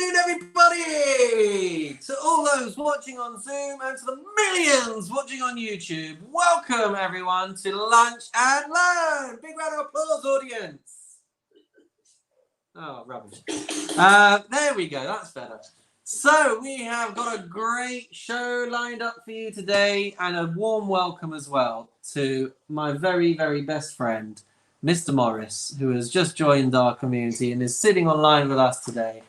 afternoon, everybody! To all those watching on Zoom and to the millions watching on YouTube, welcome everyone to Lunch and Learn. Big round of applause, audience. Oh, rubbish. There we go, that's better. So we have got a great show lined up for you today and a warm welcome as well to my very, very best friend, Mr. Morris, who has just joined our community and is sitting online with us today.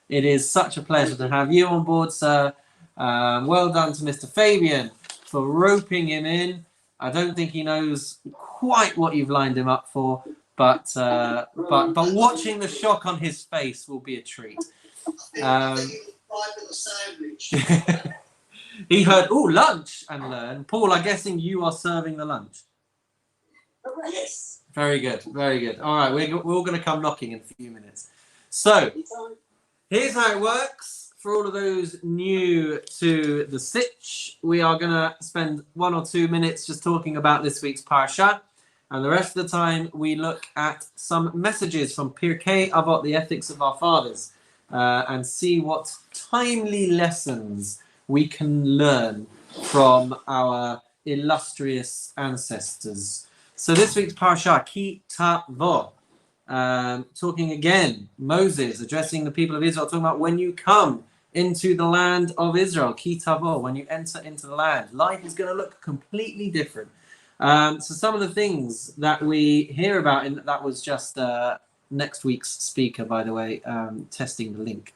It is such a pleasure to have you on board, sir. Well done to Mr. Fabian for roping him in. I don't think he knows quite what you've lined him up for, but watching the shock on his face will be a treat. He heard, oh, lunch and learn. Paul, I'm guessing you are serving the lunch. Yes. Very good, very good. All right, we're all going to come knocking in a few minutes. So, here's how it works. For all of those new to the sitch, we are going to spend 1 or 2 minutes just talking about this week's parasha. And the rest of the time, we look at some messages from Pirket, Avot, the ethics of our fathers, and see what timely lessons we can learn from our illustrious ancestors. So this week's parasha, Ki Tavo, talking again, Moses addressing the people of Israel, talking about when you come into the land of Israel, Ki Tavo, when you enter into the land, life is going to look completely different. So some of the things that we hear about, and that was just next week's speaker, by the way, testing the link.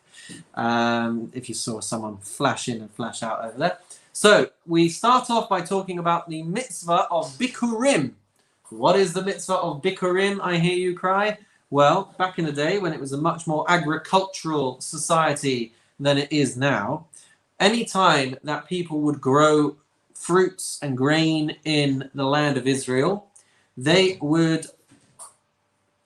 If you saw someone flash in and flash out over there. So we start off by talking about the mitzvah of Bikurim. What is the mitzvah of Bikurim, I hear you cry? Well, back in the day when it was a much more agricultural society than it is now, any time that people would grow fruits and grain in the land of Israel, they would,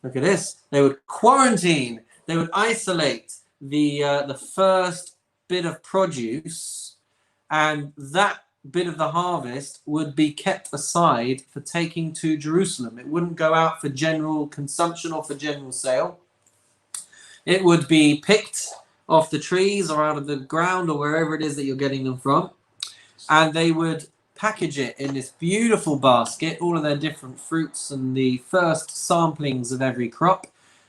look at this, they would quarantine, they would isolate the first bit of produce, and that bit of the harvest would be kept aside for taking to Jerusalem. It wouldn't go out for general consumption or for general sale. It would be picked off the trees or out of the ground or wherever it is that you're getting them from, and they would package it in this beautiful basket, all of their different fruits and the first samplings of every crop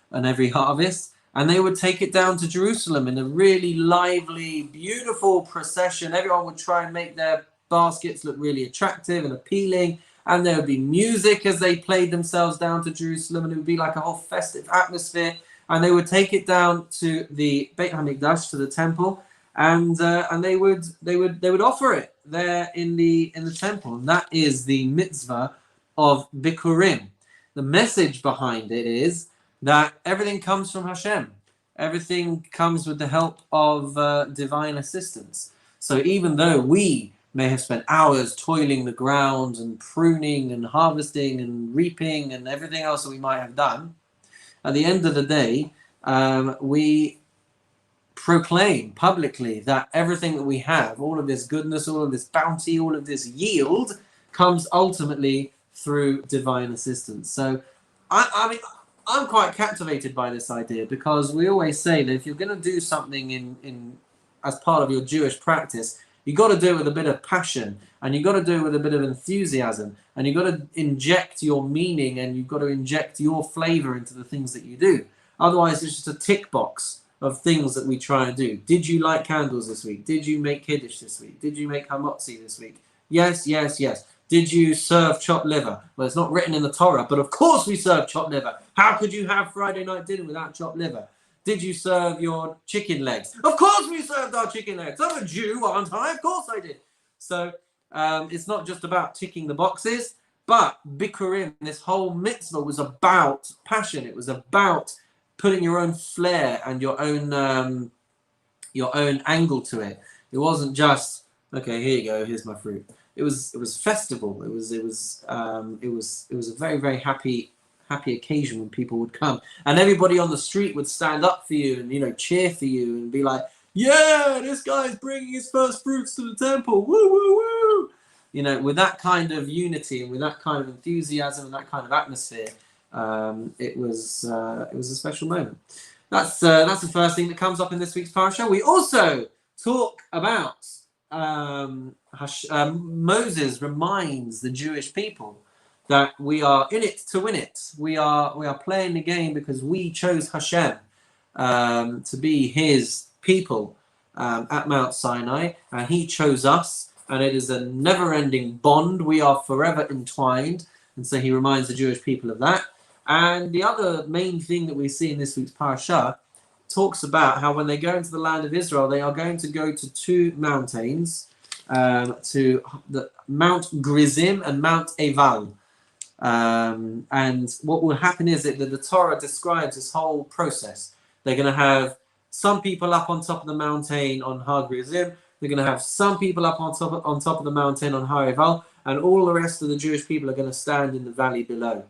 and every harvest, and they would take it down to Jerusalem in a really lively, beautiful procession. Everyone would try and make their baskets look really attractive and appealing, and there would be music as they played themselves down to Jerusalem, and it would be like a whole festive atmosphere. And they would take it down to the Beit HaMikdash, to the temple, and they would offer it there in the temple. And that is the mitzvah of Bikurim. The message behind it is that everything comes from Hashem. Everything comes with the help of divine assistance. So even though we may have spent hours toiling the ground and pruning and harvesting and reaping and everything else that we might have done, at the end of the day, we proclaim publicly that everything that we have, all of this goodness, all of this bounty, all of this yield, comes ultimately through divine assistance. So, I mean, I'm quite captivated by this idea, because we always say that if you're going to do something in as part of your Jewish practice, you got to do it with a bit of passion, and you got to do it with a bit of enthusiasm, and you got to inject your meaning, and you've got to inject your flavor into the things that you do. Otherwise, it's just a tick box of things that we try and do. Did you light candles this week? Did you make Kiddush this week? Did you make Hamotzi this week? Yes, yes, yes. Did you serve chopped liver? Well, it's not written in the Torah, but of course we serve chopped liver. How could you have Friday night dinner without chopped liver? Did you serve your chicken legs? Of course we served our chicken legs. I'm a Jew, aren't I? Of course I did. So it's not just about ticking the boxes, but Bikurim, this whole mitzvah, was about passion. It was about putting your own flair and your own angle to it. It wasn't just, okay, here you go, here's my fruit. It was festival. It was a very, very happy occasion when people would come, and everybody on the street would stand up for you and cheer for you and be like, yeah, this guy's bringing his first fruits to the temple, woo woo woo. With that kind of unity and with that kind of enthusiasm and that kind of atmosphere, it was a special moment. That's the first thing that comes up in this week's parasha. We also talk about Moses reminds the Jewish people that we are in it to win it. We are playing the game because we chose Hashem to be His people at Mount Sinai, and He chose us, and it is a never-ending bond. We are forever entwined, and so He reminds the Jewish people of that. And the other main thing that we see in this week's parasha talks about how when they go into the land of Israel, they are going to go to two mountains, to the Mount Grizim and Mount Eval. And what will happen is that the Torah describes this whole process. They're going to have some people up on top of the mountain on Har Grizim. They're going to have some people up on top of the mountain on Har Eval, and all the rest of the Jewish people are going to stand in the valley below.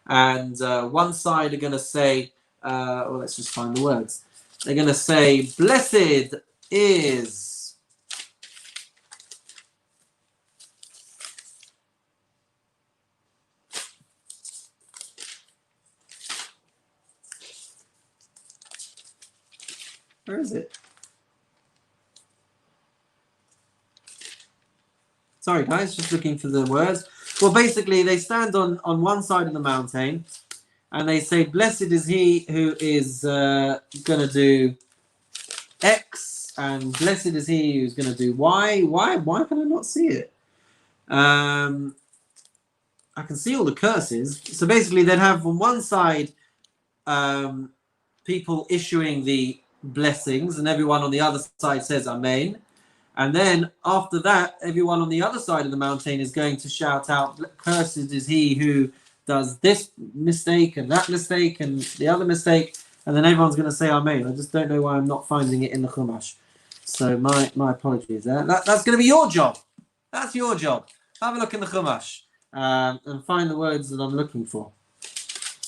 And one side are going to say, well, let's just find the words. They're going to say, blessed is where is it? Sorry, guys, just looking for the words. Well, basically, they stand on one side of the mountain, and they say, blessed is he who is going to do X, and blessed is he who's going to do Y. Why can I not see it? I can see all the curses. So basically, they'd have on one side people issuing the blessings, and everyone on the other side says Amen. And then after that, everyone on the other side of the mountain is going to shout out, cursed is he who does this mistake and that mistake and the other mistake. And then everyone's going to say Amen. I just don't know why I'm not finding it in the Chumash. So my apologies there. That's going to be your job. That's your job. Have a look in the Chumash and find the words that I'm looking for.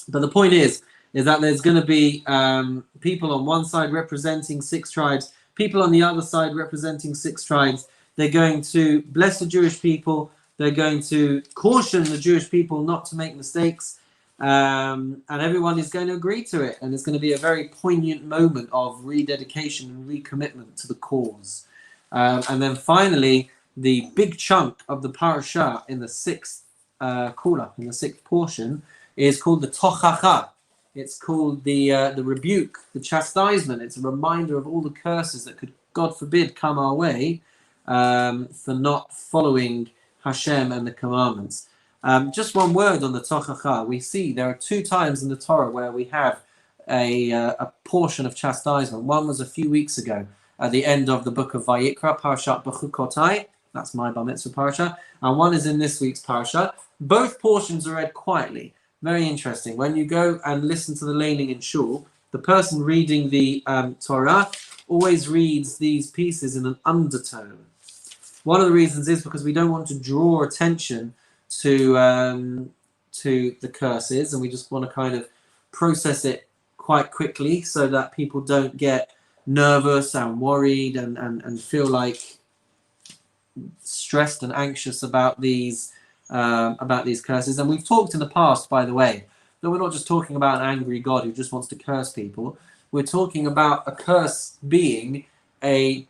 But the point is that there's going to be people on one side representing 6 tribes, people on the other side representing 6 tribes. They're going to bless the Jewish people. They're going to caution the Jewish people not to make mistakes. And everyone is going to agree to it. And it's going to be a very poignant moment of rededication and recommitment to the cause. And then finally, the big chunk of the parasha in the 6th call-up, in the 6th portion, is called the Tochacha. It's called the rebuke, the chastisement. It's a reminder of all the curses that could, God forbid, come our way for not following Hashem and the commandments. Just one word on the Tochacha. We see there are 2 times in the Torah where we have a portion of chastisement. One was a few weeks ago at the end of the book of Vayikra, Parashat Bechukotai. That's my Bar Mitzvah parasha. And one is in this week's parasha. Both portions are read quietly. Very interesting. When you go and listen to the laning in shul, the person reading the Torah always reads these pieces in an undertone. One of the reasons is because we don't want to draw attention to the curses, and we just want to kind of process it quite quickly so that people don't get nervous and worried and feel like stressed and anxious about these curses. And we've talked in the past, by the way, that we're not just talking about an angry God who just wants to curse people. We're talking about a curse being a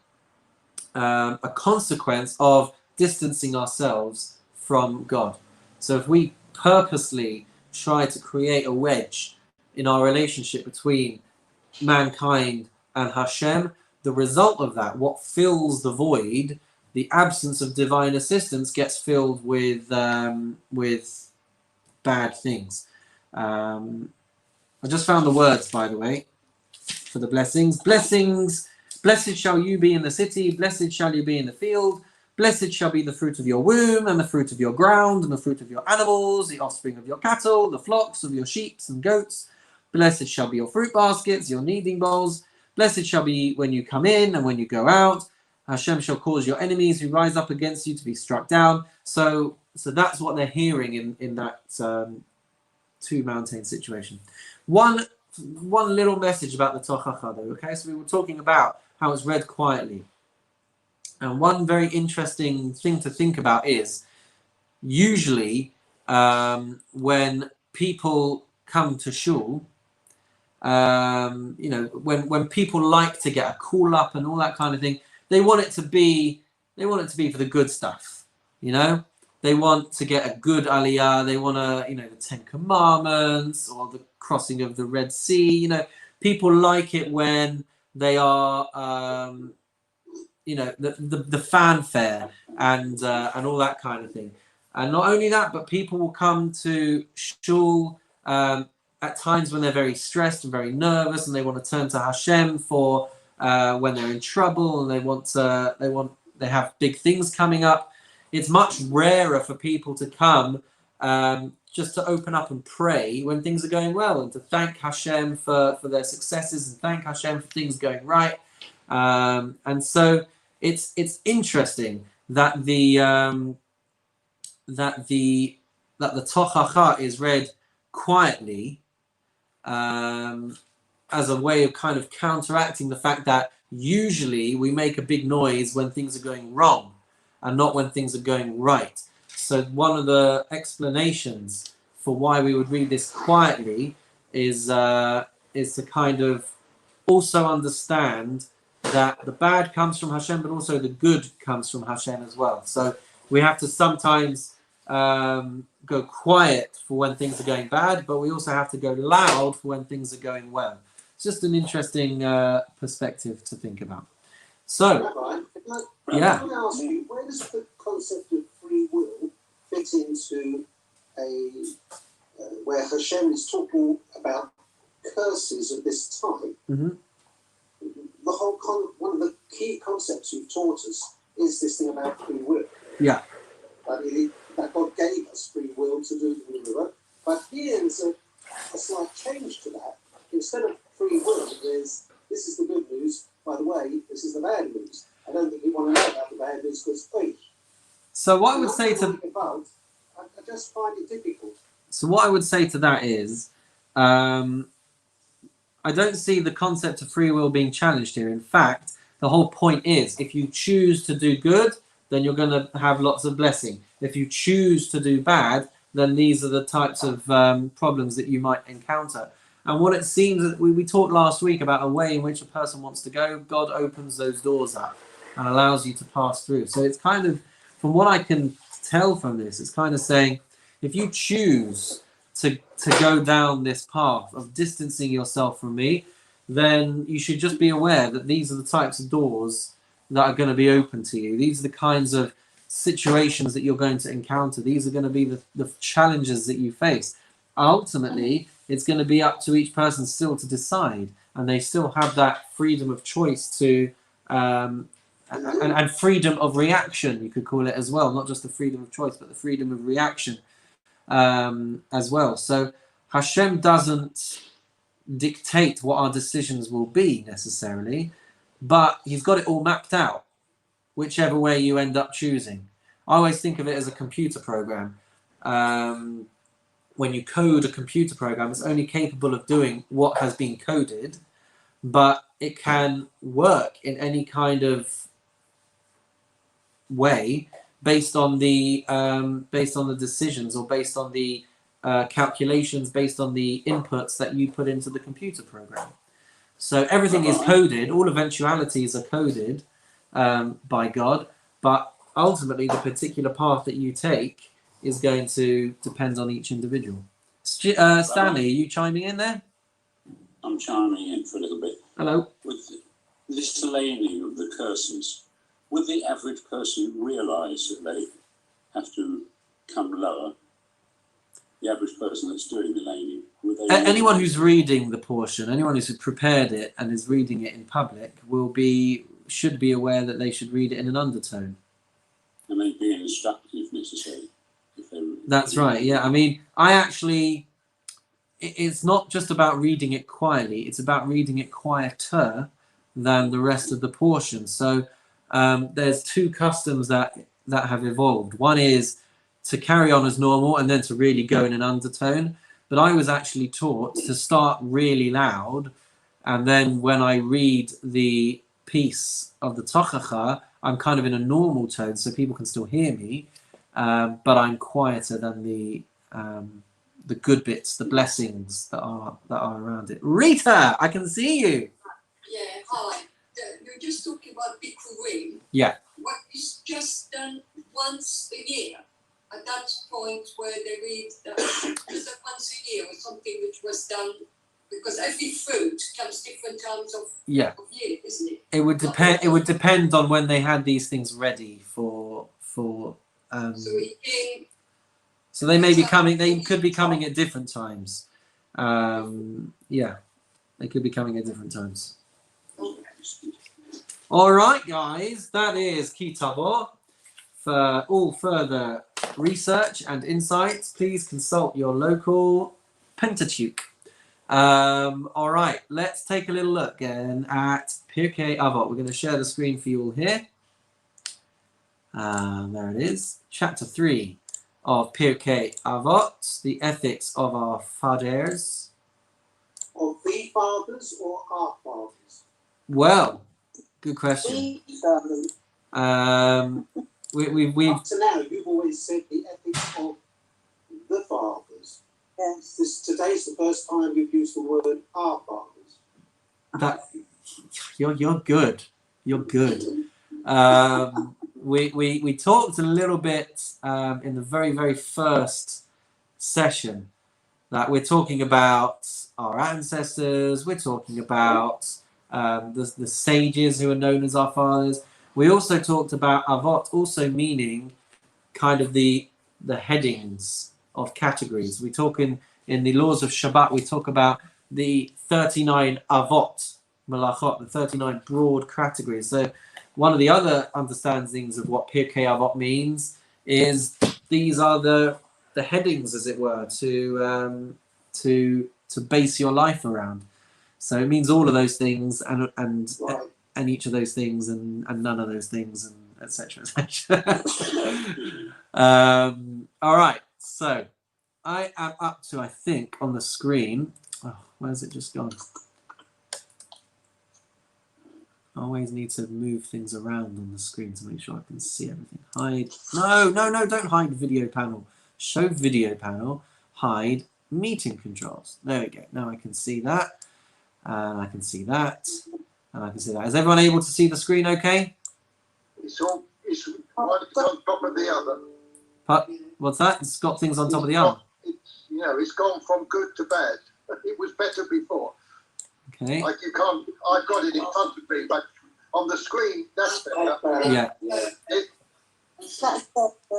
consequence of distancing ourselves from God. So if we purposely try to create a wedge in our relationship between mankind and Hashem, the result of that, what fills the void, the absence of divine assistance, gets filled with bad things. I just found the words, by the way, for the blessings. Blessings, blessed shall you be in the city, blessed shall you be in the field, blessed shall be the fruit of your womb, and the fruit of your ground, and the fruit of your animals, the offspring of your cattle, the flocks of your sheep and goats. Blessed shall be your fruit baskets, your kneading bowls. Blessed shall be when you come in and when you go out. Hashem shall cause your enemies who rise up against you to be struck down. So that's what they're hearing in that 2 mountain situation. One little message about the Tochacha, though. Okay, so we were talking about how it's read quietly, and one very interesting thing to think about is usually when people come to shul, You know, when people like to get a call up and all that kind of thing, they want it to be for the good stuff. You know, they want to get a good aliyah. They want to, you know, the Ten Commandments or the crossing of the Red Sea. You know, people like it when they are, you know, the fanfare and all that kind of thing. And not only that, but people will come to shul at times when they're very stressed and very nervous, and they want to turn to Hashem for when they're in trouble, and they have big things coming up. It's much rarer for people to come just to open up and pray when things are going well, and to thank Hashem for their successes, and thank Hashem for things going right. And so it's interesting that the Tochacha is read quietly as a way of kind of counteracting the fact that usually we make a big noise when things are going wrong and not when things are going right. So one of the explanations for why we would read this quietly is to kind of also understand that the bad comes from Hashem, but also the good comes from Hashem as well. So we have to sometimes go quiet for when things are going bad, but we also have to go loud for when things are going well. It's just an interesting perspective to think about. So, Rabbi, yeah. I want to ask you, where does the concept of free will fit into where Hashem is talking about curses of this type? Mm-hmm. The whole one of the key concepts you've taught us is this thing about free will. Yeah. That God gave us free will to do the will. But here there's a slight change to that. Instead of free will, there's this is the good news. By the way, this is the bad news. I don't think you want to know about the bad news because So what I would say to I just find it difficult. So what I would say to that is, I don't see the concept of free will being challenged here. In fact, the whole point is, if you choose to do good, then you're going to have lots of blessing. If you choose to do bad, then these are the types of problems that you might encounter. And what it seems that we talked last week about a way in which a person wants to go, God opens those doors up and allows you to pass through. So it's kind of, from what I can tell from this, it's kind of saying, if you choose to go down this path of distancing yourself from me, then you should just be aware that these are the types of doors that are going to be open to you. These are the kinds of situations that you're going to encounter. These are going to be the challenges that you face. Ultimately, it's going to be up to each person still to decide, and they still have that freedom of choice to and freedom of reaction, you could call it as well, not just the freedom of choice, but the freedom of reaction as well. So Hashem doesn't dictate what our decisions will be necessarily, but he's got it all mapped out, whichever way you end up choosing. I always think of it as a computer program. When you code a computer program, it's only capable of doing what has been coded, but it can work in any kind of way based on the decisions, or based on the calculations, based on the inputs that you put into the computer program. So everything is coded, all eventualities are coded by God, but ultimately the particular path that you take is going to depend on each individual. Stanley, are you chiming in there? I'm chiming in for a little bit. Hello. With this laning of the curses, would the average person realise that they have to come lower? The average person that's doing the laning, would they? Anyone who's reading the portion, anyone who's prepared it and is reading it in public, should be aware that they should read it in an undertone. And they'd be instructive if necessary. That's right. Yeah. I mean, it's not just about reading it quietly. It's about reading it quieter than the rest of the portion. So there's two customs that have evolved. One is to carry on as normal and then to really go in an undertone. But I was actually taught to start really loud, and then when I read the piece of the Tochacha, I'm kind of in a normal tone so people can still hear me, but I'm quieter than the good bits, the blessings that are around it. Rita, I can see you. Yeah, hi. You're just talking about Bikurim. Yeah. What is just done once a year. At that point where they read that just once a year or something which was done, because every fruit comes different times of year, isn't it? It would depend. It would depend on when they had these things ready for. So it came. So they may be coming. They could be coming at different times. Yeah, they could be coming at different times. All right, guys, that is Kitavo. For all further research and insights, please consult your local Pentateuch. All right, let's take a little look again at Pirket Avot. We're going to share the screen for you all here. There it is, chapter 3 of Pirket Avot, the ethics of our fathers. Of the fathers or our fathers? Well, good question. We've Up to now, you've always said the ethics of the fathers. Yes. Today's the first time you've used the word our fathers. that you're good. You're good. We talked a little bit in the very first session that we're talking about our ancestors. We're talking about the sages who are known as our fathers. We also talked about Avot, also meaning kind of the headings of categories. We talk in the laws of Shabbat, we talk about the 39 Avot, Malachot, the 39 broad categories. So one of the other understandings of what Pirkei Avot means is these are the headings, as it were, to base your life around. So it means all of those things and each of those things and none of those things, and etc. All right, so I am up to, I think, on the screen. Oh, where's it just gone? I always need to move things around on the screen to make sure I can see everything. Hide. No, don't hide video panel. Show video panel. Hide meeting controls. There we go. Now I can see that. And I can see that. And I can see that. Is everyone able to see the screen okay? It's one on top of the other. What's that? It's got things on top of the other. It's gone from good to bad. It was better before. Okay. Like you can't, I've got it in front of me, but on the screen, that's better. Yeah.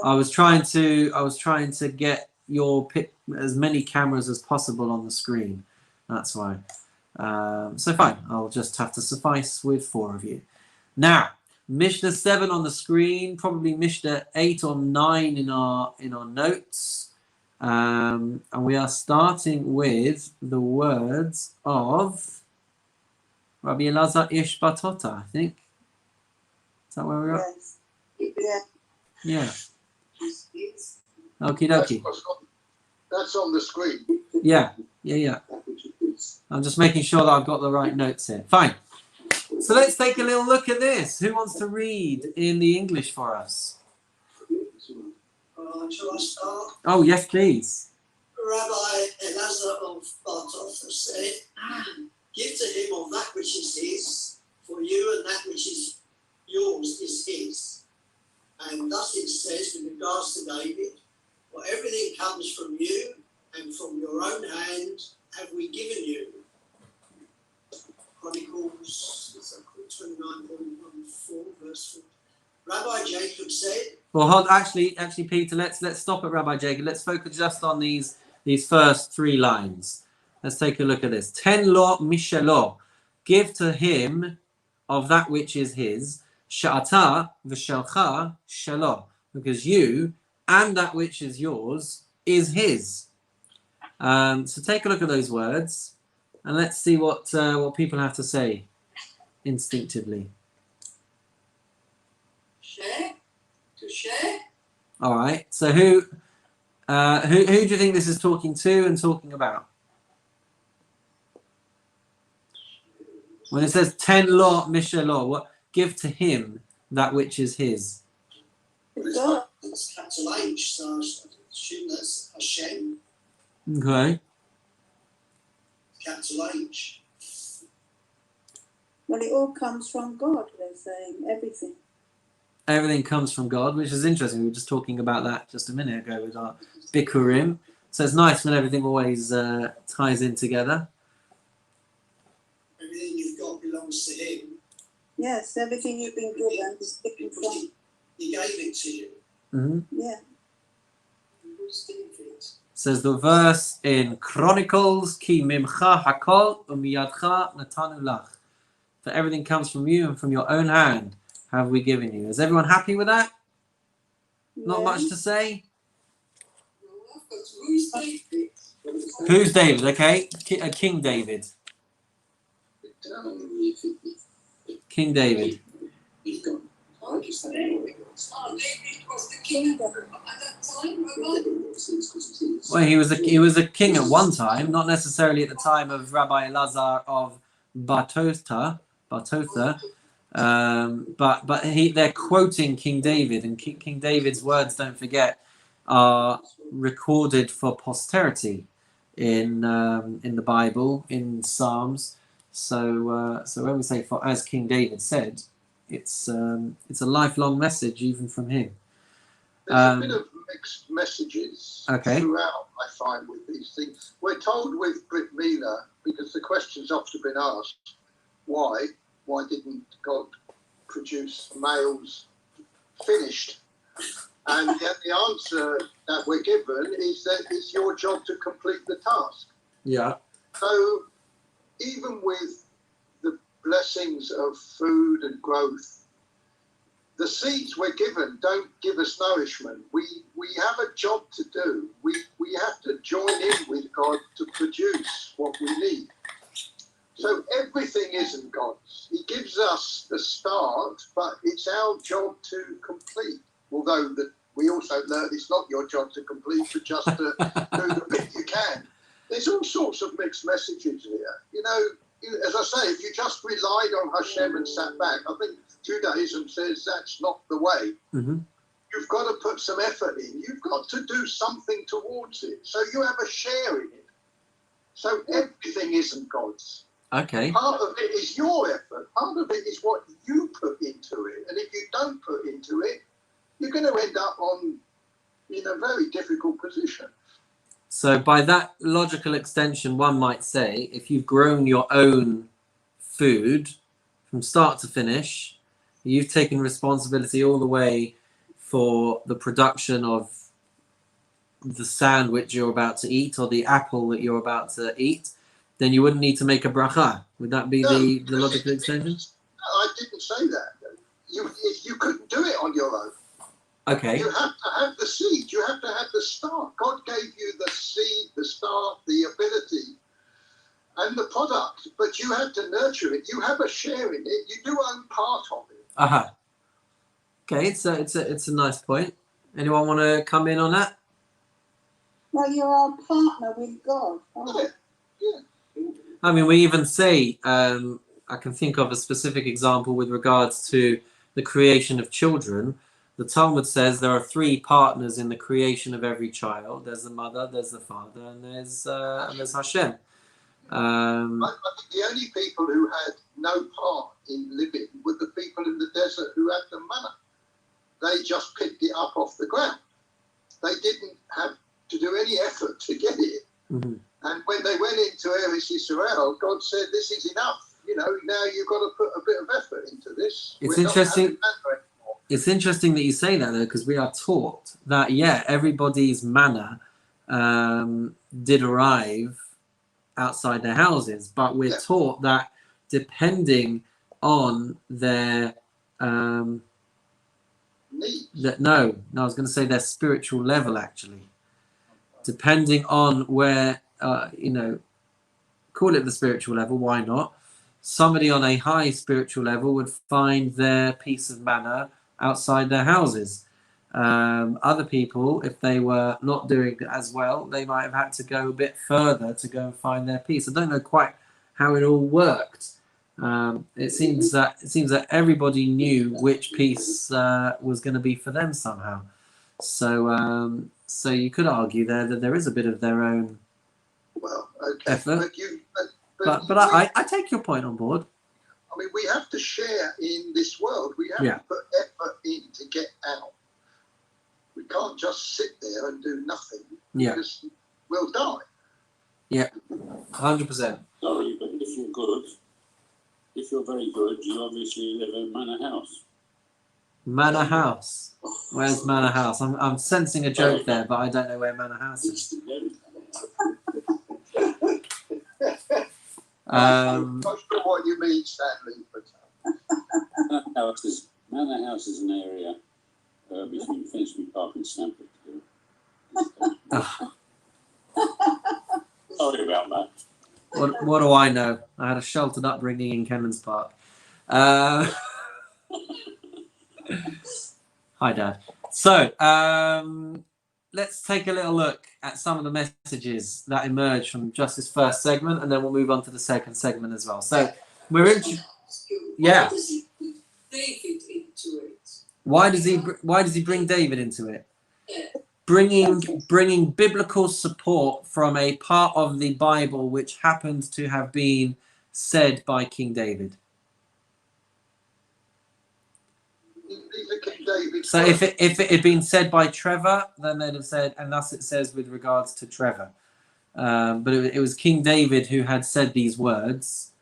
I was trying to get your as many cameras as possible on the screen. That's why. So fine, I'll just have to suffice with 4 of you. Now, Mishnah 7 on the screen, probably Mishnah 8 or 9 in our notes. And we are starting with the words of Rabbi Elazar Ish Batota, I think. Is that where we're at? Yes. Yeah. Okie dokie. That's on the screen. Yeah. I'm just making sure that I've got the right notes here. Fine. So let's take a little look at this. Who wants to read in the English for us? Shall I start? Oh, yes, please. Rabbi Elazar of Bartoth said, give to him of that which is his, for you, and that which is yours is his. And thus it says with regards to David, for everything comes from you, and from your own hand have we given you. Chronicles 29:4, verse 4. Rabbi Jacob said. Well, hold, actually, Peter, let's stop at Rabbi Jacob. Let's focus just on these first 3 lines. Let's take a look at this. 10 lo mishelo, give to him of that which is his. Sha'ata v'shalcha shelo, because you and that which is yours is his. So take a look at those words, and let's see what people have to say instinctively. Share? To share? All right. So who do you think this is talking to and talking about? When it says 10 lo mishelo, what? Give to him that which is his. It's capital H, so I assume that's Hashem. Okay. capital H. Well, it all comes from God, they're saying, everything. Everything comes from God, which is interesting. We were just talking about that just a minute ago with our Bikurim. So it's nice when everything always ties in together. Everything you've got belongs to him. Yes, everything you've been given is given Because from. he gave it to you. Mm-hmm. Yeah. Says the verse in Chronicles, Ki mimcha hakol umiyadcha natanu lach. For everything comes from you and from your own hand have we given you. Is everyone happy with that? Not much to say? Who's David? Who's David? Okay, King David. King David. Oh, David was the king at that time, Rabbi? Well, he was a king at one time, not necessarily at the time of Rabbi Elazar of Bartotha, but they're quoting King David, and King David's words, don't forget, are recorded for posterity in the Bible, in Psalms. So when we say for as King David said, it's a lifelong message even from him. There's a bit of mixed messages Okay. throughout, I find, with these things. We're told with Brit Mila, because the question's often been asked, why didn't God produce males finished? And yet the answer that we're given is that it's your job to complete the task. Yeah. So even with the blessings of food and growth, the seeds we're given don't give us nourishment. We have a job to do. We have to join in with God to produce what we need. So everything isn't God's. He gives us the start, but it's our job to complete. Although we also learn it's not your job to complete, but just to do the bit you can. There's all sorts of mixed messages here. You know, as I say, if you just relied on Hashem and sat back, I think Judaism says that's not the way. Mm-hmm. You've got to put some effort in. You've got to do something towards it. So you have a share in it. So everything isn't God's. Okay. Part of it is your effort. Part of it is what you put into it. And if you don't put into it, you're going to end up in a very difficult position. So by that logical extension, one might say, if you've grown your own food from start to finish, you've taken responsibility all the way for the production of the sandwich you're about to eat or the apple that you're about to eat, then you wouldn't need to make a bracha. Would that be the logical extension? No, I didn't say that. You couldn't do it on your own. Okay. You have to have the seed. You have to have the start. God gave you the seed, the start, the ability, and the product. But you have to nurture it. You have a share in it. You do own part of it. Aha. Okay, it's a nice point. Anyone want to come in on that? Well, you're our partner with God. Oh. Yeah. I mean, we even say, I can think of a specific example with regards to the creation of children. The Talmud says there are three partners in the creation of every child. There's the mother, there's the father, and there's Hashem. I think the only people who had no part in living were the people in the desert who had the manna. They just picked it up off the ground. They didn't have to do any effort to get it. Mm-hmm. And when they went into Eretz Yisrael, God said, this is enough. You know, now you've got to put a bit of effort into this. It's We're not interesting. having manna anymore. It's interesting that you say that, though, because we are taught that, everybody's manna did arrive outside their houses, but we're taught that depending on their Needs. I was going to say their spiritual level, actually, depending on where call it the spiritual level, why not? Somebody on a high spiritual level would find their piece of manna outside their houses. Other people, if they were not doing as well, they might have had to go a bit further to go and find their piece. I don't know quite how it all worked. It seems that everybody knew which piece was going to be for them somehow. So you could argue there that there is a bit of their own Well, okay. effort. But But I take your point on board. I mean, we have to share in this world. We have to put effort in to get out. We can't just sit there and do nothing. Yeah. Because we'll die. Yeah, 100%. Sorry, but if you're good, if you're very good, you obviously live in Manor House. Manor House. Where's Manor House? I'm sensing a joke there, but I don't know where Manor House is. I'm not sure what you mean, Stanley. But Manor House is an area between Finchley Park and Stamford. Sorry about that. What do I know? I had a sheltered upbringing in Kenmans Park. Hi, Dad. So, let's take a little look at some of the messages that emerge from just this first segment, and then we'll move on to the second segment as well. So, we're in. Yeah. Why does he put David into it? Why does he bring David into it? Yeah. Bringing biblical support from a part of the Bible which happened to have been said by King David. these are King David's So words. if it had been said by Trevor, then they'd have said, and thus it says with regards to Trevor. But it was King David who had said these words,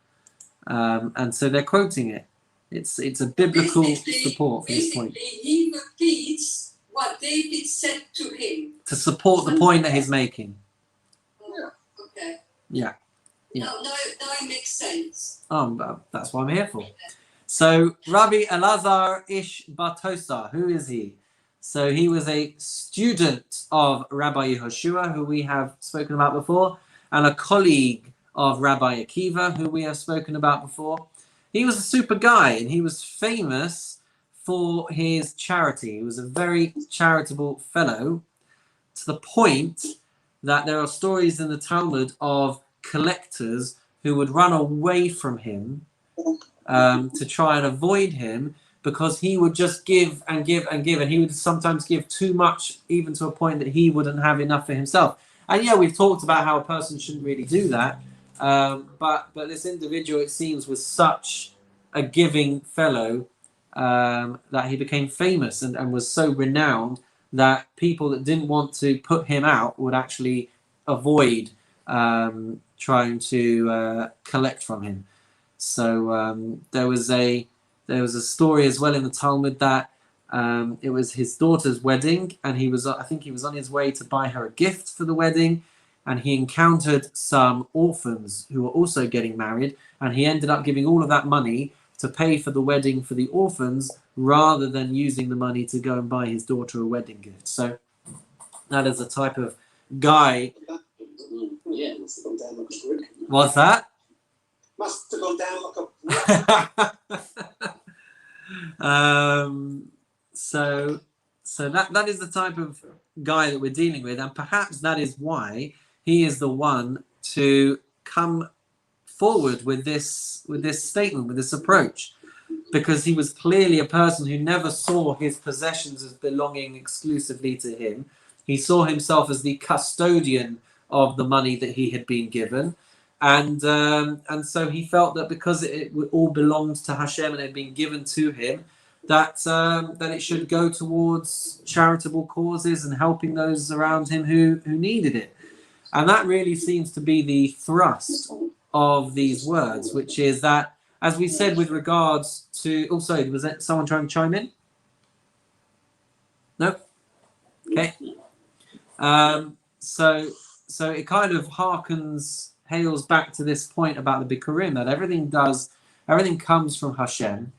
and so they're quoting it. It's a biblical support for this point. He repeats what David said to him. To support the point that he's making. Oh, okay. Yeah. Yeah. Now it makes sense. That's what I'm here for. So Rabbi Elazar Ish Bartosa, who is he? So he was a student of Rabbi Yehoshua, who we have spoken about before, and a colleague of Rabbi Akiva, who we have spoken about before. He was a super guy, and he was famous for his charity. He was a very charitable fellow, to the point that there are stories in the Talmud of collectors who would run away from him to try and avoid him, because he would just give and give and give, and he would sometimes give too much, even to a point that he wouldn't have enough for himself. And yeah, we've talked about how a person shouldn't really do that, but this individual, it seems, was such a giving fellow that he became famous and was so renowned that people that didn't want to put him out would actually avoid trying to collect from him. So there was a story as well in the Talmud that it was his daughter's wedding, and I think he was on his way to buy her a gift for the wedding, and he encountered some orphans who were also getting married, and he ended up giving all of that money to pay for the wedding for the orphans, rather than using the money to go and buy his daughter a wedding gift. So that is the type of guy. Yeah, must have gone down like a brick. What's that? Must have gone down like a brick. So that is the type of guy that we're dealing with, and perhaps that is why he is the one to come forward with this statement, with this approach, because he was clearly a person who never saw his possessions as belonging exclusively to him. He saw himself as the custodian of the money that he had been given, and so he felt that because it all belonged to Hashem and it had been given to him, that it should go towards charitable causes and helping those around him who needed it. And that really seems to be the thrust of these words, which is that, as we said with regards to... Oh, sorry, was that someone trying to chime in? No? Okay. So it kind of hails back to this point about the Bikurim, that everything comes from Hashem.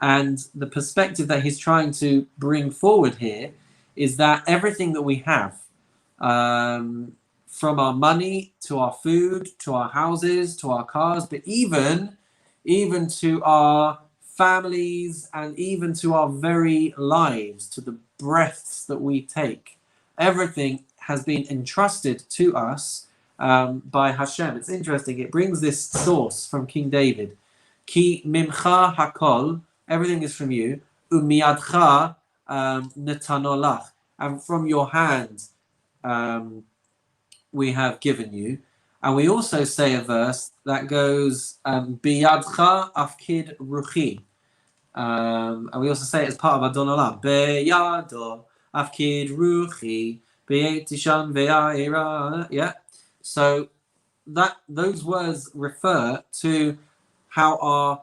And the perspective that he's trying to bring forward here is that everything that we have, from our money to our food, to our houses, to our cars, but even to our families and even to our very lives, to the breaths that we take, everything has been entrusted to us by Hashem. It's interesting. It brings this source from King David. Ki mimcha hakol, everything is from you. Umiyadcha netanolach, and from your hand we have given you. And we also say a verse that goes, Biyadcha afkid ruchi. And we also say it as part of Adon Olam. Beyado afkid ruchi. Beyetishan ve'aira. Yeah. So that those words refer to how our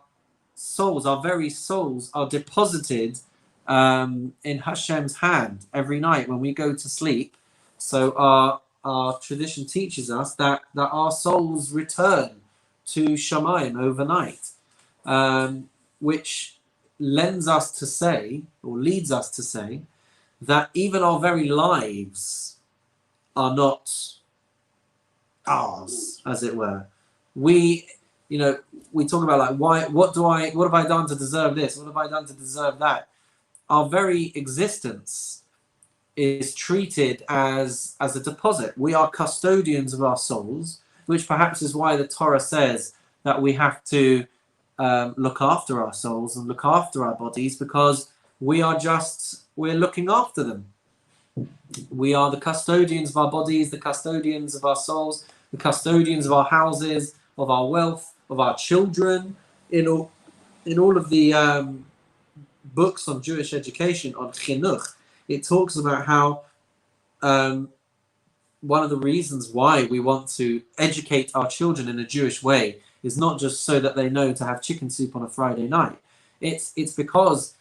souls, our very souls, are deposited in Hashem's hand every night when we go to sleep. So our tradition teaches us that our souls return to Shamayim overnight, which lends us to say, or leads us to say, that even our very lives are not ours, as it were. We talk about like what have I done to deserve this? What have I done to deserve that? Our very existence is treated as a deposit. We are custodians of our souls, which perhaps is why the Torah says that we have to look after our souls and look after our bodies, because we're looking after them. We are the custodians of our bodies, the custodians of our souls, the custodians of our houses, of our wealth, of our children. In all of the books on Jewish education, on chinuch, it talks about how one of the reasons why we want to educate our children in a Jewish way is not just so that they know to have chicken soup on a Friday night. It's because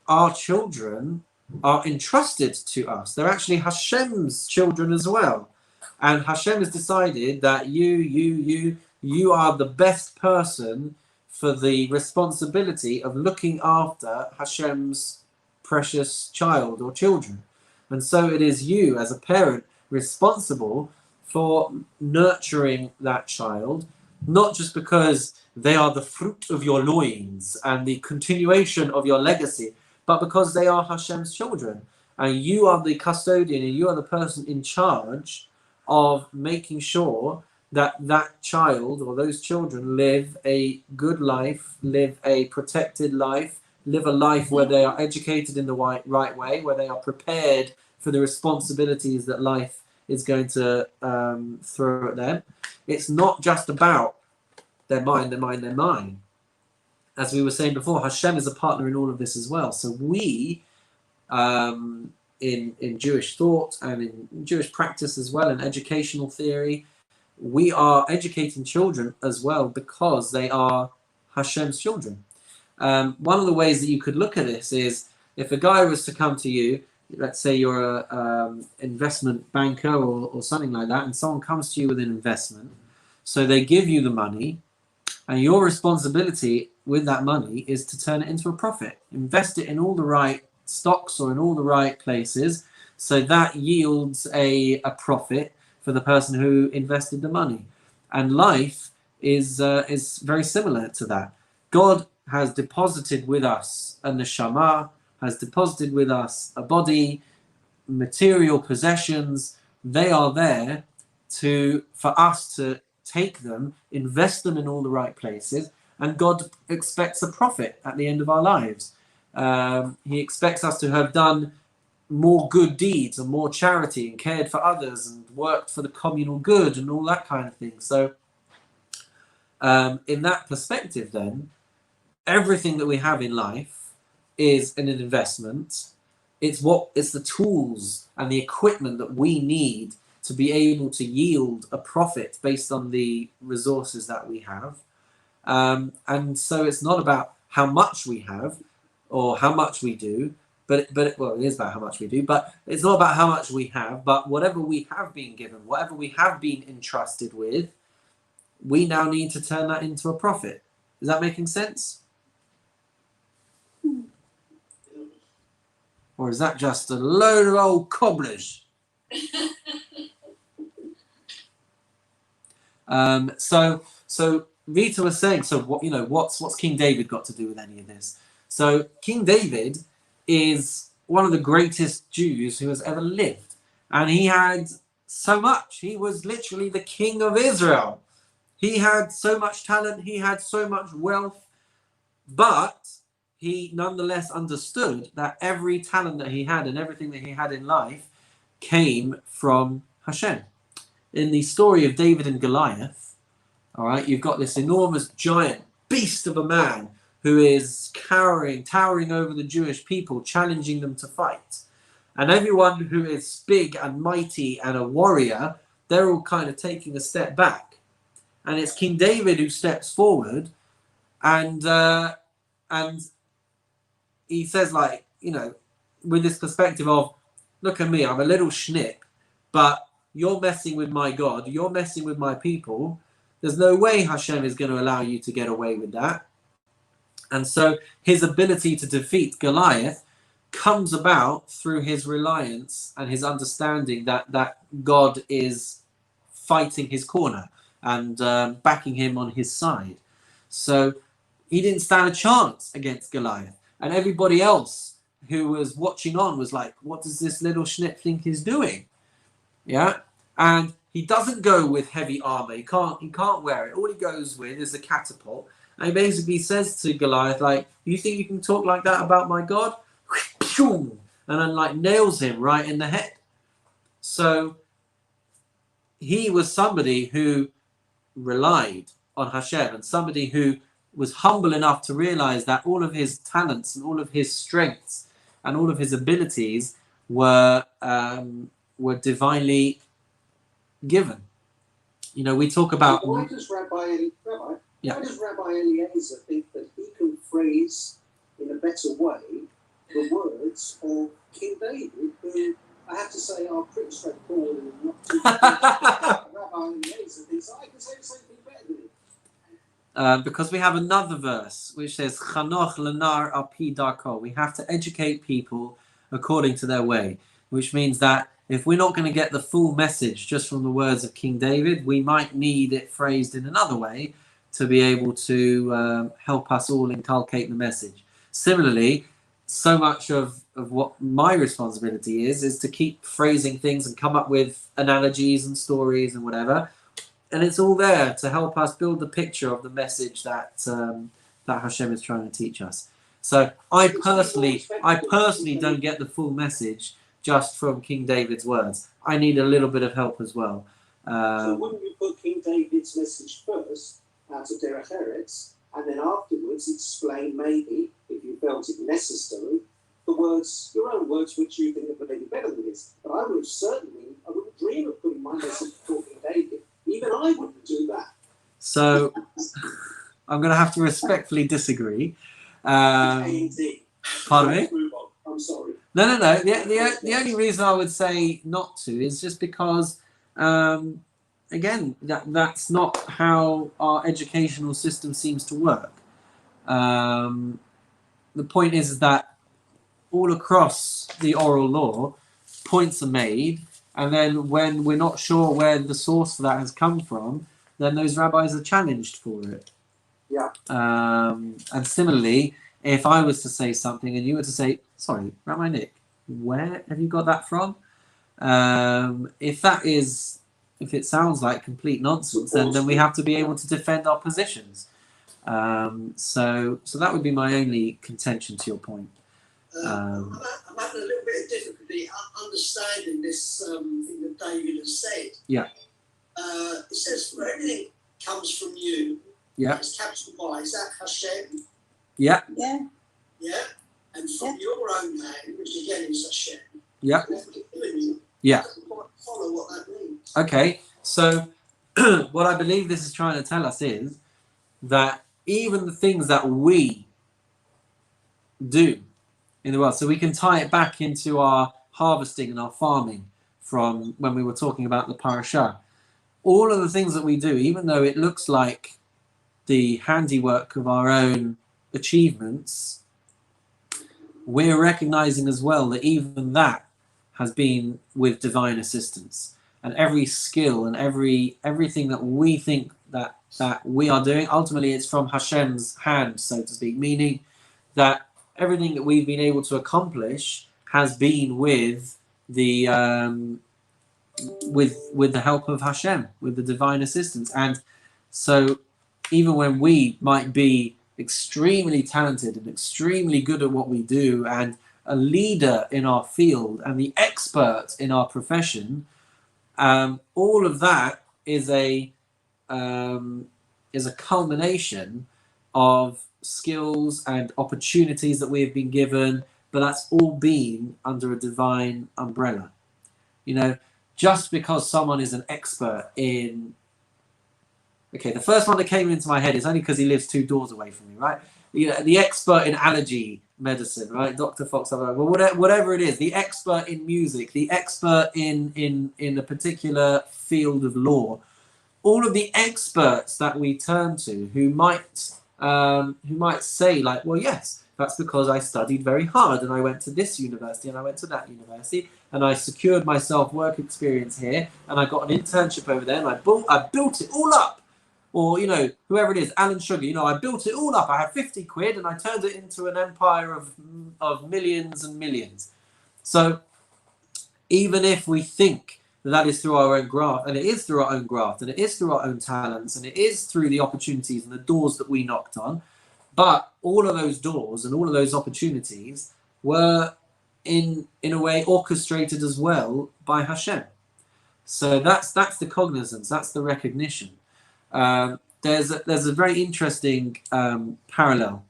our children are entrusted to us. They're actually Hashem's children as well. And Hashem has decided that you are the best person for the responsibility of looking after Hashem's precious child or children. And so it is you as a parent responsible for nurturing that child, not just because they are the fruit of your loins and the continuation of your legacy, but because they are Hashem's children. And you are the custodian, and you are the person in charge of making sure that that child or those children live a good life, live a protected life, live a life where they are educated in the right way, where they are prepared for the responsibilities that life is going to throw at them. It's not just about their mind. As we were saying before, Hashem is a partner in all of this as well. So we, in Jewish thought and in Jewish practice as well, in educational theory, we are educating children as well because they are Hashem's children. One of the ways that you could look at this is if a guy was to come to you, let's say you're a investment banker or something like that, and someone comes to you with an investment. So they give you the money, and your responsibility with that money is to turn it into a profit. Invest it in all the right stocks or in all the right places, so that yields a profit for the person who invested the money. And life is very similar to that. God has deposited with us a neshama, has deposited with us a body, material possessions. They are there for us to take them, invest them in all the right places, and God expects a profit at the end of our lives. He expects us to have done more good deeds and more charity and cared for others and worked for the communal good and all that kind of thing. So in that perspective then, everything that we have in life is an investment. It's the tools and the equipment that we need to be able to yield a profit based on the resources that we have. And so it's not about how much we have or how much we do, but it is about how much we do, but it's not about how much we have, but whatever we have been given, whatever we have been entrusted with, we now need to turn that into a profit. Is that making sense? Or is that just a load of old cobblers? So Rita was saying, so what's King David got to do with any of this? So King David is one of the greatest Jews who has ever lived, and he had so much. He was literally the king of Israel. He had so much talent, he had so much wealth, but he nonetheless understood that every talent that he had and everything that he had in life came from Hashem. in the story of David and Goliath, all right, you've got this enormous giant beast of a man who is towering over the Jewish people, challenging them to fight. And everyone who is big and mighty and a warrior, they're all kind of taking a step back. And it's King David who steps forward, and he says, like, you know, with this perspective of, look at me, I'm a little schnip, but you're messing with my God, you're messing with my people. There's no way Hashem is going to allow you to get away with that. And so his ability to defeat Goliath comes about through his reliance and his understanding that God is fighting his corner and backing him on his side. So he didn't stand a chance against Goliath. And everybody else who was watching on was like, what does this little schnip think he's doing? Yeah. And he doesn't go with heavy armor. He can't wear it. All he goes with is a catapult. And he basically says to Goliath, like, you think you can talk like that about my God? And then, like, nails him right in the head. So he was somebody who relied on Hashem, and somebody who was humble enough to realize that all of his talents and all of his strengths and all of his abilities were divinely given. You know, we talk about... Why does Rabbi Eliezer think that he can phrase in a better way the words of King David, who I have to say are pretty straightforward and not too Rabbi Eliezer thinks I can say the same thing better than him. Because we have another verse which says, Chanoch lenar al pi darko. We have to educate people according to their way, which means that if we're not going to get the full message just from the words of King David, we might need it phrased in another way to be able to help us all inculcate the message. Similarly, so much of what my responsibility is to keep phrasing things and come up with analogies and stories and whatever. And it's all there to help us build the picture of the message that that Hashem is trying to teach us. So I personally don't get the full message just from King David's words. I need a little bit of help as well. So wouldn't you put King David's message first out of Derech Eretz, and then afterwards explain, maybe, if you felt it necessary, the words, your own words, which you think are maybe better than this? But I wouldn't dream of putting my message before King David. Even I wouldn't do that. So I'm going to have to respectfully disagree. Pardon me? I'm sorry. No. The only reason I would say not to is just because, again, that's not how our educational system seems to work. The point is that all across the oral law, points are made, and then when we're not sure where the source for that has come from, then those rabbis are challenged for it. Yeah. And similarly, if I was to say something and you were to say, sorry, Rabbi Nick, where have you got that from? If it sounds like complete nonsense, then we have to be able to defend our positions. So that would be my only contention to your point. I'm having a little bit of difficulty understanding this thing that David has said. Yeah. It says, for everything comes from you. Yeah. It's capital Y. Is that Hashem? Yeah. Yeah. Yeah. And from your own hand, which again is Hashem. Yeah. You, yeah. I don't quite follow what that means. Okay. So what I believe this is trying to tell us is that even the things that we do in the world, so we can tie it back into our harvesting and our farming from when we were talking about the parasha. All of the things that we do, even though it looks like the handiwork of our own achievements, we're recognizing as well that even that has been with divine assistance. And every skill and everything that we think that we are doing, ultimately it's from Hashem's hand, so to speak, meaning that everything that we've been able to accomplish has been with the with the help of Hashem, with the divine assistance. And so even when we might be extremely talented and extremely good at what we do and a leader in our field and the expert in our profession, All of that is a culmination of skills and opportunities that we have been given, but that's all been under a divine umbrella. You know, just because someone is an expert in, okay, the first one that came into my head is only because he lives 2 doors away from me, right? You know, the expert in allergy medicine, right? Dr. Fox, well, whatever it is, the expert in music, the expert in a particular field of law, all of the experts that we turn to who might say like, well, yes, that's because I studied very hard and I went to this university and I went to that university and I secured myself work experience here and I got an internship over there and I built it all up. Or, you know, whoever it is, Alan Sugar, you know, I built it all up. I had 50 quid and I turned it into an empire of millions and millions. So even if we think that is through our own graft, and it is through our own graft, and it is through our own talents, and it is through the opportunities and the doors that we knocked on, but all of those doors and all of those opportunities were in a way orchestrated as well by Hashem. So that's the cognizance, that's the recognition. There's a very interesting parable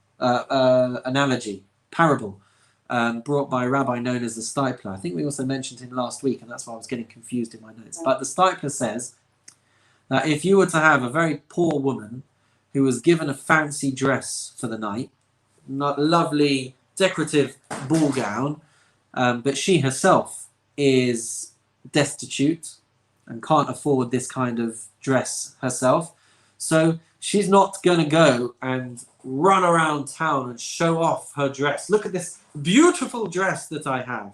brought by a rabbi known as the Stipler. I think we also mentioned him last week, and that's why I was getting confused in my notes. But the Stipler says that if you were to have a very poor woman who was given a fancy dress for the night, not lovely decorative ball gown, but she herself is destitute and can't afford this kind of dress herself, so she's not going to go and run around town and show off her dress. Look at this beautiful dress that I have,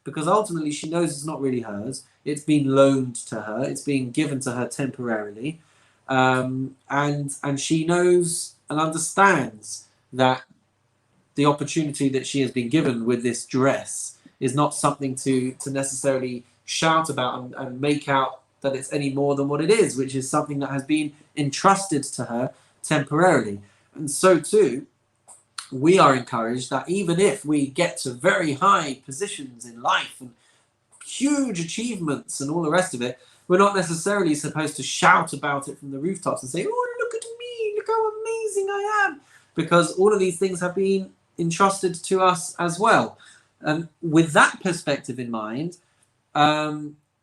because ultimately she knows it's not really hers. It's been loaned to her. It's been given to her temporarily, and she knows and understands that the opportunity that she has been given with this dress is not something to necessarily shout about and make out that it's any more than what it is, which is something that has been entrusted to her temporarily. And so too, we are encouraged that even if we get to very high positions in life and huge achievements and all the rest of it, we're not necessarily supposed to shout about it from the rooftops and say, oh, look at me, look how amazing I am, because all of these things have been entrusted to us as well. And with that perspective in mind,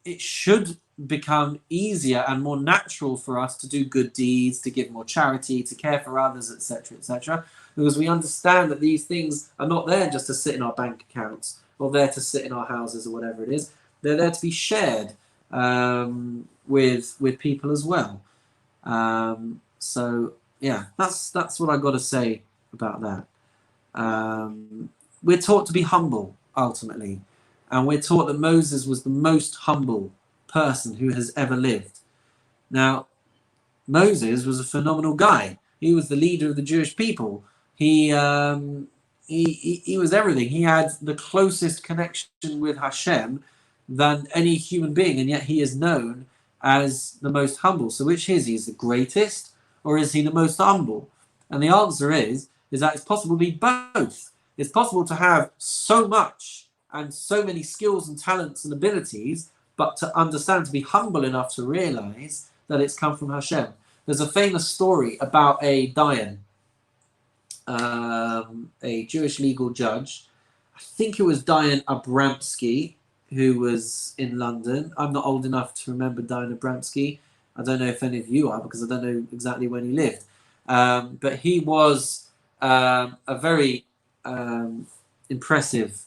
it should become easier and more natural for us to do good deeds, to give more charity, to care for others, etc., because we understand that these things are not there just to sit in our bank accounts or there to sit in our houses or whatever it is. They're there to be shared with people as well. So yeah, that's what I've got to say about that. We're taught to be humble ultimately, and we're taught that Moses was the most humble person who has ever lived. Now, Moses was a phenomenal guy. He was the leader of the Jewish people. He was everything. He had the closest connection with Hashem than any human being, and yet he is known as the most humble. So which is he? Is the greatest, or is he the most humble? And the answer is that it's possible to be both. It's possible to have so much and so many skills and talents and abilities, but to understand, to be humble enough to realize that it's come from Hashem. There's a famous story about a Dayan, a Jewish legal judge. I think it was Dayan Abramsky, who was in London. I'm not old enough to remember Dayan Abramsky. I don't know if any of you are, because I don't know exactly when he lived. But he was a very impressive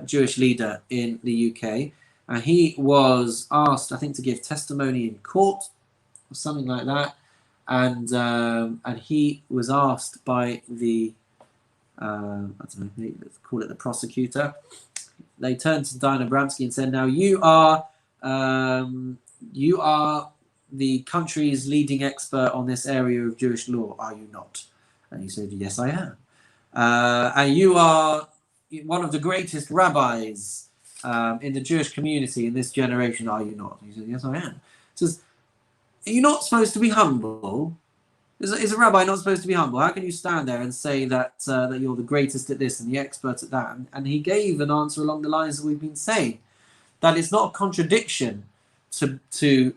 Jewish leader in the UK. And he was asked, I think, to give testimony in court or something like that. And he was asked by the, I don't know, let's call it the prosecutor. They turned to Dayan Abramsky and said, now you are the country's leading expert on this area of Jewish law, are you not? And he said, yes, I am. And you are one of the greatest rabbis in the Jewish community in this generation, are you not? He said, yes, I am. He says, are you not supposed to be humble? Is a rabbi not supposed to be humble? How can you stand there and say that that you're the greatest at this and the expert at that? And he gave an answer along the lines that we've been saying, that it's not a contradiction to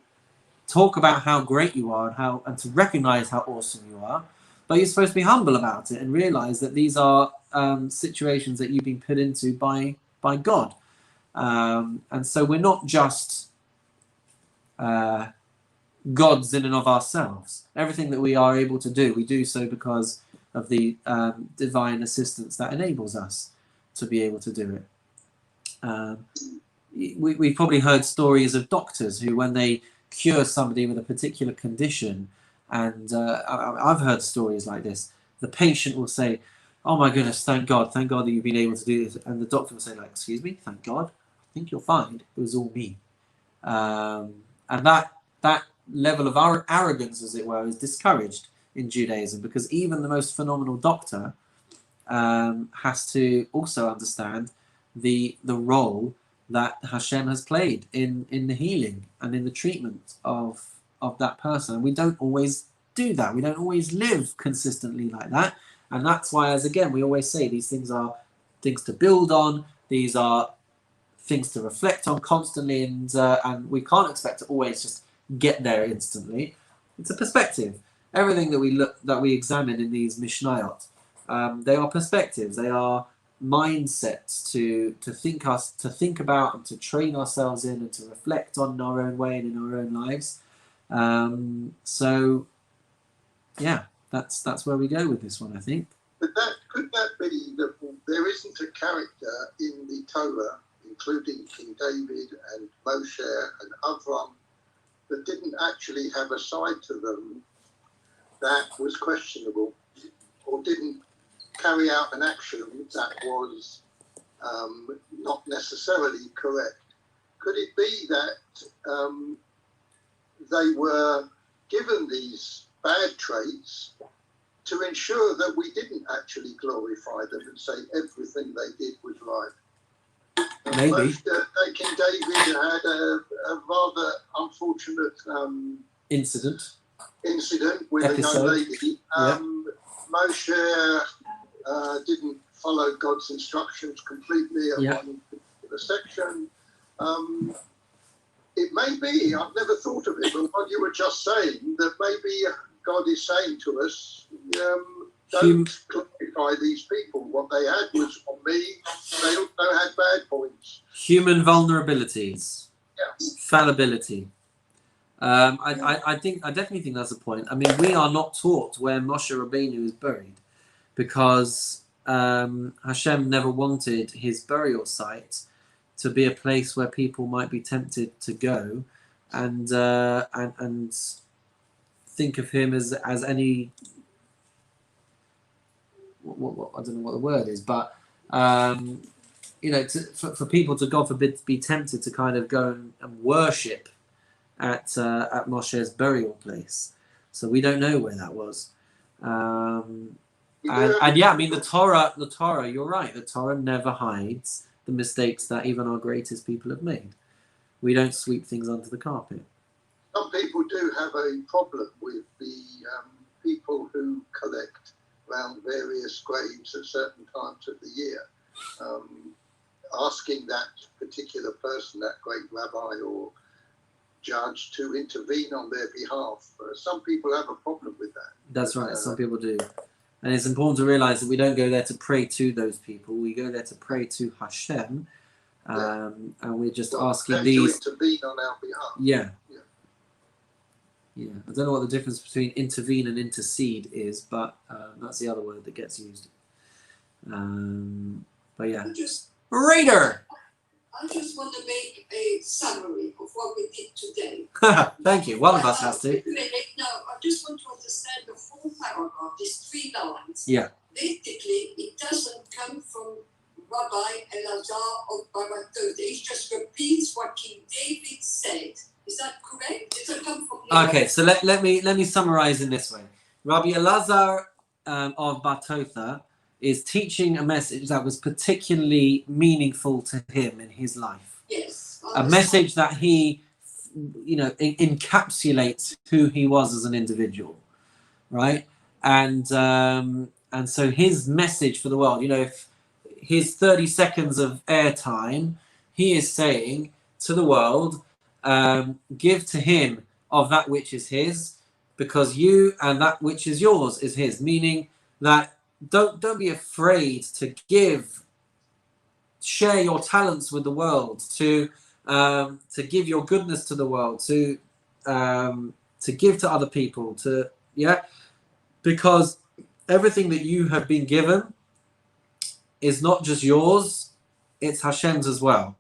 talk about how great you are and to recognize how awesome you are, but you're supposed to be humble about it and realize that these are situations that you've been put into by God. And so we're not just gods in and of ourselves. Everything that we are able to do, we do so because of the divine assistance that enables us to be able to do it. We've probably heard stories of doctors who, when they cure somebody with a particular condition, and I've heard stories like this, the patient will say, "Oh my goodness, thank God that you've been able to do this," and the doctor will say, like, "Excuse me, thank God, I think you'll find it was all me." And that level of our arrogance, as it were, is discouraged in Judaism, because even the most phenomenal doctor has to also understand the role that Hashem has played in the healing and in the treatment of that person. We don't always do that. We don't always live consistently like that. And that's why, as again, we always say, these things are things to build on. These are things to reflect on constantly, and we can't expect to always just get there instantly. It's a perspective. Everything that we examine in these Mishnayot, they are perspectives. They are mindsets to think about and to train ourselves in and to reflect on in our own way and in our own lives. So yeah, that's where we go with this one, I think. But could that be that there isn't a character in the Torah, including King David and Moshe and Avram, that didn't actually have a side to them that was questionable, or didn't carry out an action that was not necessarily correct? Could it be that they were given these bad traits to ensure that we didn't actually glorify them and say everything they did was right? Maybe. King David had a rather unfortunate incident with Episode. a young lady. Moshe didn't follow God's instructions completely at one particular section. It may be, I've never thought of it, but what you were just saying, that maybe God is saying to us, don't glorify these people. What they had was on me. They also had bad points. Human vulnerabilities, fallibility. I definitely think that's a point. I mean, we are not taught where Moshe Rabbeinu is buried, because Hashem never wanted his burial site to be a place where people might be tempted to go and think of him as any, what I don't know what the word is, but for people to, God forbid, be tempted to kind of go and worship at Moshe's burial place. So we don't know where that was. And yeah, I mean, the Torah, you're right, the Torah never hides the mistakes that even our greatest people have made. We don't sweep things under the carpet. Some people do have a problem with the people who collect around various graves at certain times of the year, asking that particular person, that great rabbi or judge, to intervene on their behalf. Some people have a problem with that. That's right, some people do. And it's important to realize that we don't go there to pray to those people. We go there to pray to Hashem, and we're just asking these to intervene on our behalf. Yeah. I don't know what the difference between intervene and intercede is, but that's the other word that gets used. But yeah, Raider. I just want to make a summary of what we did today. Thank you. One of us has to. No, I just want to understand the whole paragraph, these 3 lines. Yeah. Basically, it doesn't come from Rabbi Elazar of Baratot. It just repeats what King David said. Is that correct? It doesn't come from him. Okay, so let me summarize in this way. Rabbi Elazar of Batotha is teaching a message that was particularly meaningful to him in his life. Yes. A message that he, encapsulates who he was as an individual, right? And so his message for the world, if his 30 seconds of airtime, he is saying to the world, give to him of that which is his, because you and that which is yours is his. Meaning that don't be afraid to give, share your talents with the world, to give your goodness to the world, to give to other people, because everything that you have been given is not just yours, it's Hashem's as well.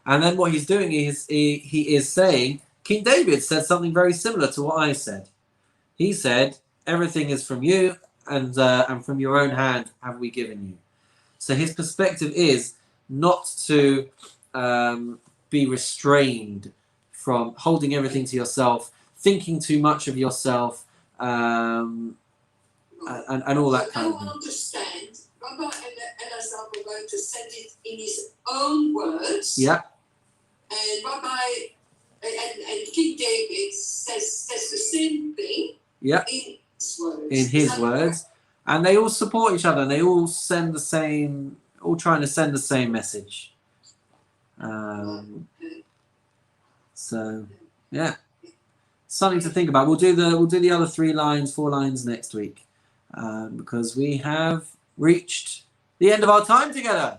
And then what he's doing is he is saying, King David said something very similar to what I said. He said, everything is from you, and from your own hand have we given you. So his perspective is not to be restrained from holding everything to yourself, thinking too much of yourself, and all that kind of thing. I understand. Rabbi Elazar are going to send it in his own words. Yeah. And Rabbi and King David says the same thing. Yeah. In his words. In his words. And they all support each other, and they all send the same, all trying to send the same message. So yeah, something to think about. We'll do the other 4 lines next week, because we have reached the end of our time together.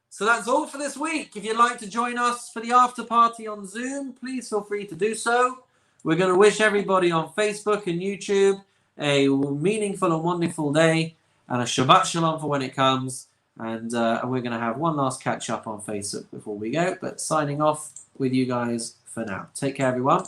So that's all for this week. If you'd like to join us for the after party on Zoom, please feel free to do so. We're going to wish everybody on Facebook and YouTube a meaningful and wonderful day, and a Shabbat Shalom for when it comes. And we're going to have one last catch up on Facebook before we go. But signing off with you guys for now. Take care, everyone.